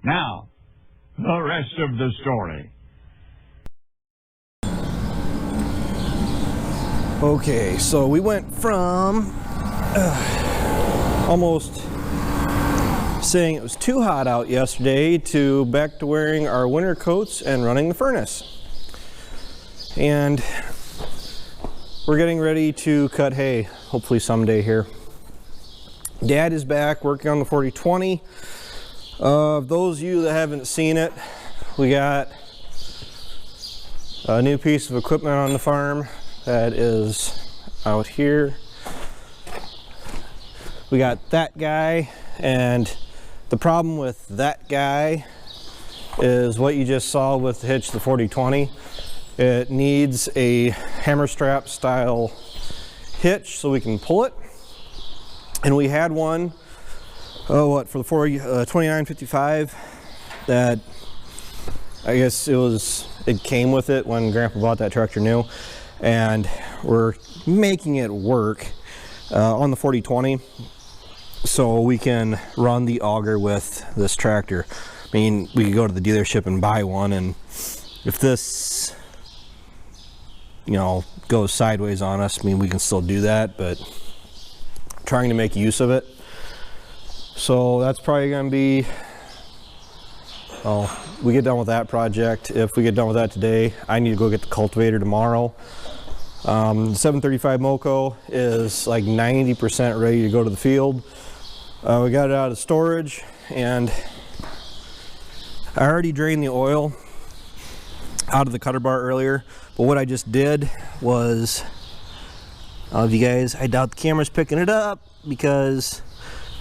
Now, the rest of the story. Okay, so we went from almost saying it was too hot out yesterday to back to wearing our winter coats and running the furnace. And we're getting ready to cut hay, hopefully someday here. Dad is back working on the 4020. Those of you that haven't seen it, we got a new piece of equipment on the farm that is out here. We got that guy, and the problem with that guy is what you just saw with the hitch, the 4020. It needs a hammer strap style hitch so we can pull it. And we had one, for the 2955 that I guess it came with it when Grandpa bought that tractor new. And we're making it work on the 4020 so we can run the auger with this tractor. I mean, we could go to the dealership and buy one, and if this, goes sideways on us, I mean, we can still do that, but trying to make use of it. So that's probably going to be, we get done with that project. If we get done with that today, I need to go get the cultivator tomorrow. 735 Moco is like 90% ready to go to the field. We got it out of storage, and I already drained the oil out of the cutter bar earlier, but what I just did was, I doubt the camera's picking it up because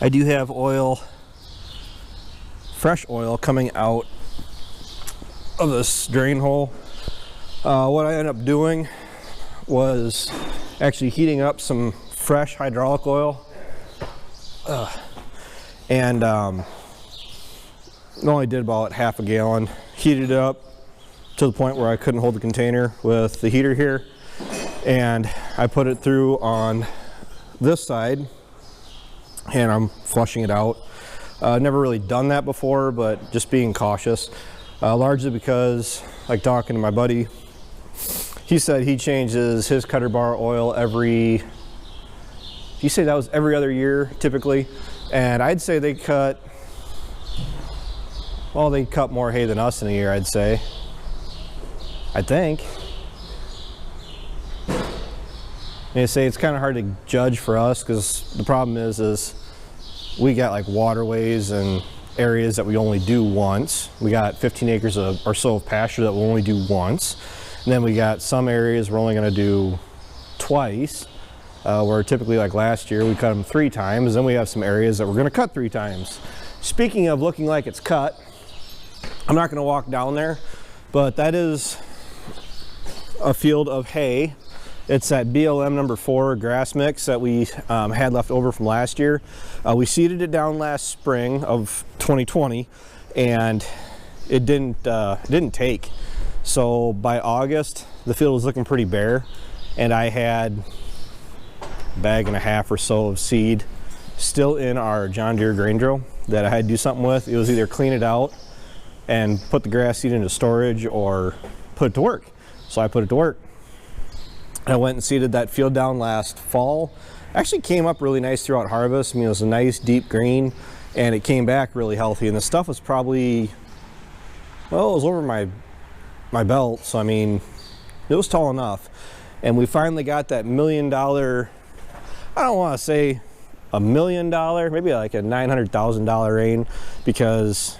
I do have oil, fresh oil coming out of this drain hole. What I ended up doing was actually heating up some fresh hydraulic oil, and it only did about half a gallon. Heated it up to the point where I couldn't hold the container with the heater here, and I put it through on this side, and I'm flushing it out. Never really done that before, but just being cautious, largely because, like talking to my buddy, he said he changes his cutter bar oil every other year typically, and I'd say they cut more hay than us in a year, I'd say. I think. They say it's kind of hard to judge for us because the problem is we got like waterways and areas that we only do once. We got 15 acres or so of pasture that we'll only do once. And then we got some areas we're only going to do twice, where typically, like last year, we cut them 3 times. Then we have some areas that we're going to cut 3 times. Speaking of looking like it's cut, I'm not going to walk down there, but that is a field of hay. It's that BLM number 4 grass mix that we had left over from last year. We seeded it down last spring of 2020, and it didn't take. So by August, the field was looking pretty bare, and I had a bag and a half or so of seed still in our John Deere grain drill that I had to do something with. It was either clean it out and put the grass seed into storage or put it to work. So I put it to work. I went and seeded that field down last fall. Actually came up really nice throughout harvest. I mean, it was a nice deep green, and it came back really healthy. And the stuff was probably, well, it was over my belt, so I mean, it was tall enough. And we finally got that $1 million, I don't want to say $1 million, maybe like a $900,000 rain, because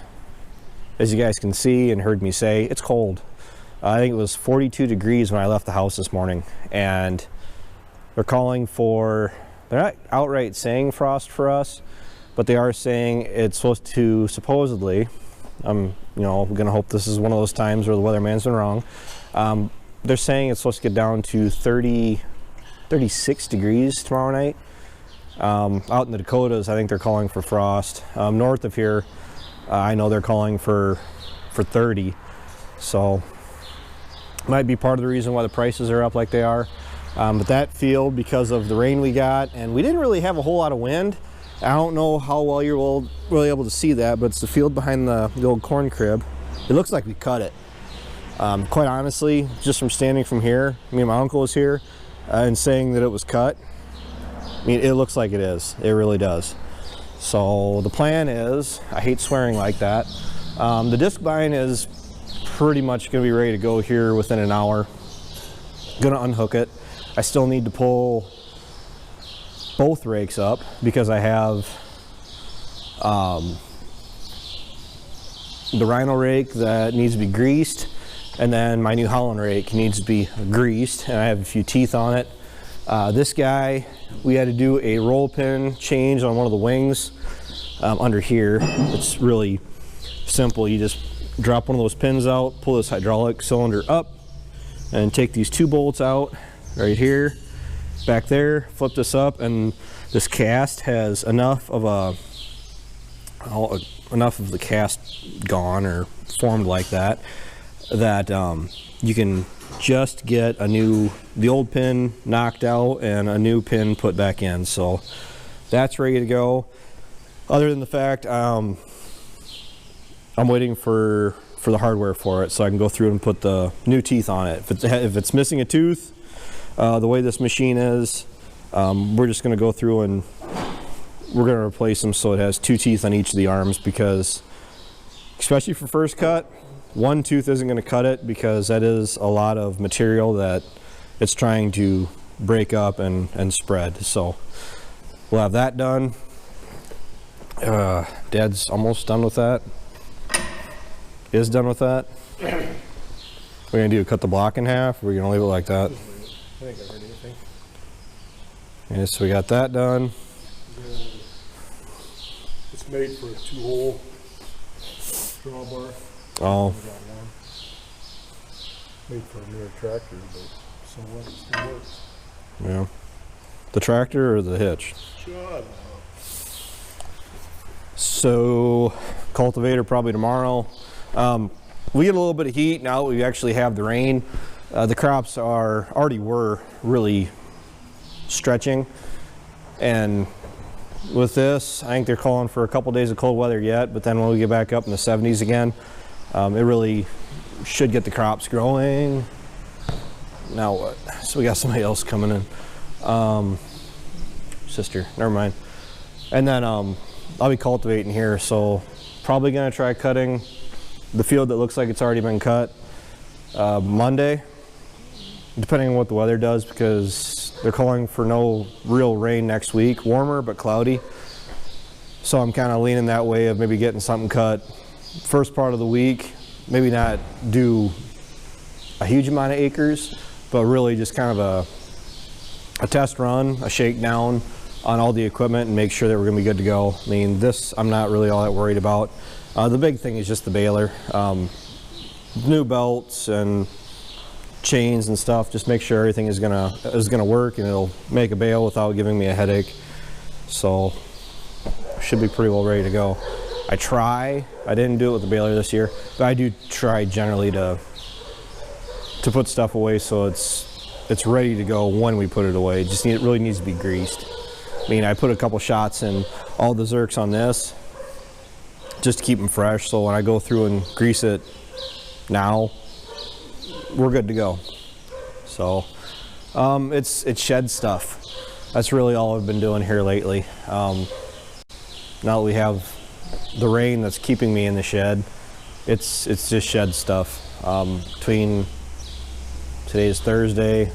as you guys can see and heard me say, it's cold. I think it was 42 degrees when I left the house this morning, and they're not outright saying frost for us, but they are saying it's supposed to supposedly, we're gonna hope this is one of those times where the weatherman's been wrong. They're saying it's supposed to get down to 36 degrees tomorrow night. Out in the Dakotas, I think they're calling for frost. North of here, I know they're calling for 30. So might be part of the reason why the prices are up like they are. But that field, because of the rain we got, and we didn't really have a whole lot of wind, I don't know how well you're really able to see that, but it's the field behind the old corn crib. It looks like we cut it. Quite honestly, just from standing from here, me and my uncle was here, and saying that it was cut, I mean, it looks like it is. It really does. So the plan is, I hate swearing like that, the disc bind is pretty much going to be ready to go here within an hour. Going to unhook it. I still need to pull both rakes up because I have the Rhino rake that needs to be greased, and then my New Holland rake needs to be greased, and I have a few teeth on it. This guy, we had to do a roll pin change on one of the wings under here. It's really simple. You just drop one of those pins out, pull this hydraulic cylinder up, and take these two bolts out right here, back there, flip this up, and this cast has enough of the cast gone or formed like that you can just get the old pin knocked out and a new pin put back in. So that's ready to go. Other than the fact I'm waiting for the hardware for it so I can go through and put the new teeth on it. If it's missing a tooth, the way this machine is, we're just going to go through and we're going to replace them so it has two teeth on each of the arms, because especially for first cut, one tooth isn't going to cut it because that is a lot of material that it's trying to break up and spread. So we'll have that done. Dad's almost done with that. Is done with that. We're going to cut the block in half, or we're going to leave it like that? I think I heard anything. Okay, so we got that done. It's made for a 2-hole drawbar. Oh. I got one. Made for a newer tractor, but so what? It still works. Yeah. The tractor or the hitch? Sure. So, cultivator probably tomorrow. We get a little bit of heat now that we actually have the rain. The crops were really stretching, and with this, I think they're calling for a couple days of cold weather yet, but then when we get back up in the 70s again, it really should get the crops growing. Now what? So we got somebody else coming in. Sister, never mind. And then I'll be cultivating here, so probably gonna try cutting the field that looks like it's already been cut Monday, depending on what the weather does, because they're calling for no real rain next week, warmer but cloudy. So I'm kind of leaning that way of maybe getting something cut first part of the week, maybe not do a huge amount of acres, but really just kind of a test run, a shakedown on all the equipment and make sure that we're gonna be good to go. I mean, this I'm not really all that worried about. The big thing is just the baler. New belts and chains and stuff, just make sure everything is gonna work and it'll make a bale without giving me a headache. So should be pretty well ready to go. I didn't do it with the baler this year, but I do try generally to put stuff away so it's ready to go when we put it away. It really needs to be greased. I mean, I put a couple shots in all the Zerks on this just to keep them fresh, so when I go through and grease it now, we're good to go. So it's shed stuff. That's really all I've been doing here lately. Now that we have the rain that's keeping me in the shed, it's just shed stuff. Between today's Thursday,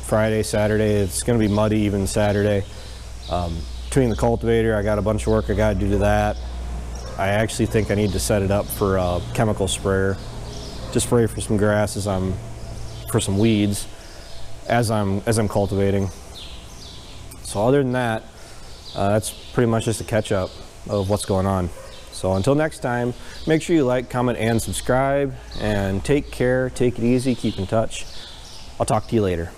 Friday, Saturday, it's gonna be muddy even Saturday. Between the cultivator, I got a bunch of work I gotta do to that. I actually think I need to set it up for a chemical sprayer. Just spray for some grasses, for some weeds as I'm cultivating. So other than that, that's pretty much just a catch up of what's going on. So until next time, make sure you like, comment, and subscribe, and take care, take it easy, keep in touch. I'll talk to you later.